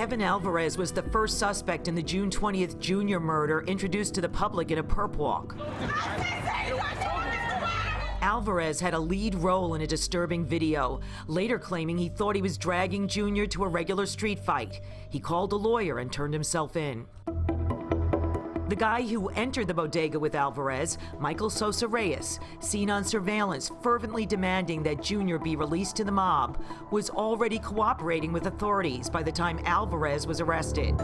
Kevin Alvarez was the first suspect in the June 20th Junior murder introduced to the public in a perp walk. Alvarez had a lead role in a disturbing video, later claiming he thought he was dragging Junior to a regular street fight. He called a lawyer and turned himself in. The guy who entered the bodega with Alvarez, Michael Sosa Reyes, seen on surveillance fervently demanding that Junior be released to the mob, was already cooperating with authorities by the time Alvarez was arrested.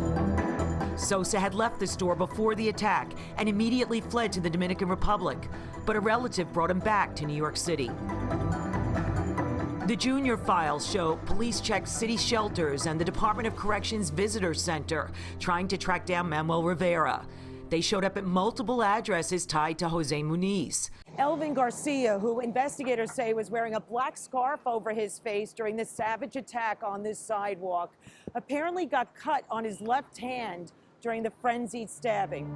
Sosa had left the store before the attack and immediately fled to the Dominican Republic, but a relative brought him back to New York City. The Junior files show police checked city shelters and the Department of Corrections Visitor Center trying to track down Manuel Rivera. They showed up at multiple addresses tied to Jose Muniz. Elvin Garcia, who investigators say was wearing a black scarf over his face during this savage attack on this sidewalk, apparently got cut on his left hand during the frenzied stabbing.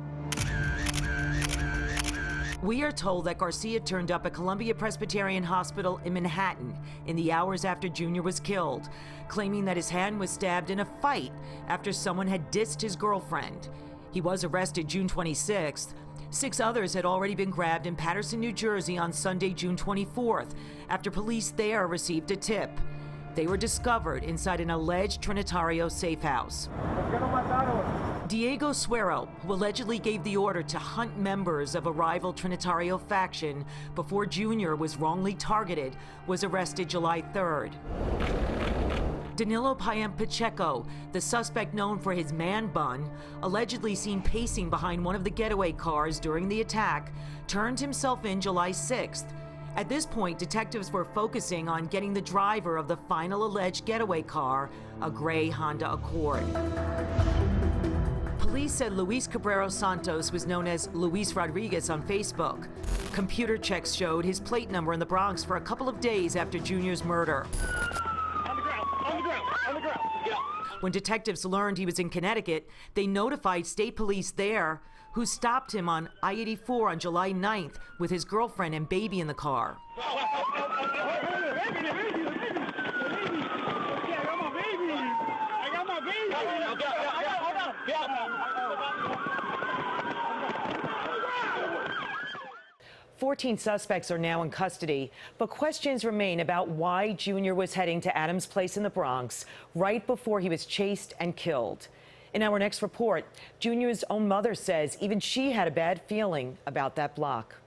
We are told that Garcia turned up at Columbia-Presbyterian Hospital in Manhattan in the hours after Junior was killed, claiming that his hand was stabbed in a fight after someone had dissed his girlfriend. He was arrested June 26th. 6 others had already been grabbed in Paterson, New Jersey on Sunday, June 24th, after police there received a tip. They were discovered inside an alleged Trinitario safe house. Diego Suero, who allegedly gave the order to hunt members of a rival Trinitario faction before Junior was wrongly targeted, was arrested July 3rd. Danilo Payan Pacheco, the suspect known for his man bun, allegedly seen pacing behind one of the getaway cars during the attack, turned himself in July 6th. At this point, detectives were focusing on getting the driver of the final alleged getaway car, a gray Honda Accord. Police said Luis Cabrera Santos was known as Luis Rodriguez on Facebook. Computer checks showed his plate number in the Bronx for a couple of days after Junior's murder. On the ground, get up. When detectives learned he was in Connecticut, they notified state police there, who stopped him on I-84 on July 9th with his girlfriend and baby in the car. 14 suspects are now in custody, but questions remain about why Junior was heading to Adams Place in the Bronx right before he was chased and killed. In our next report, Junior's own mother says even she had a bad feeling about that block.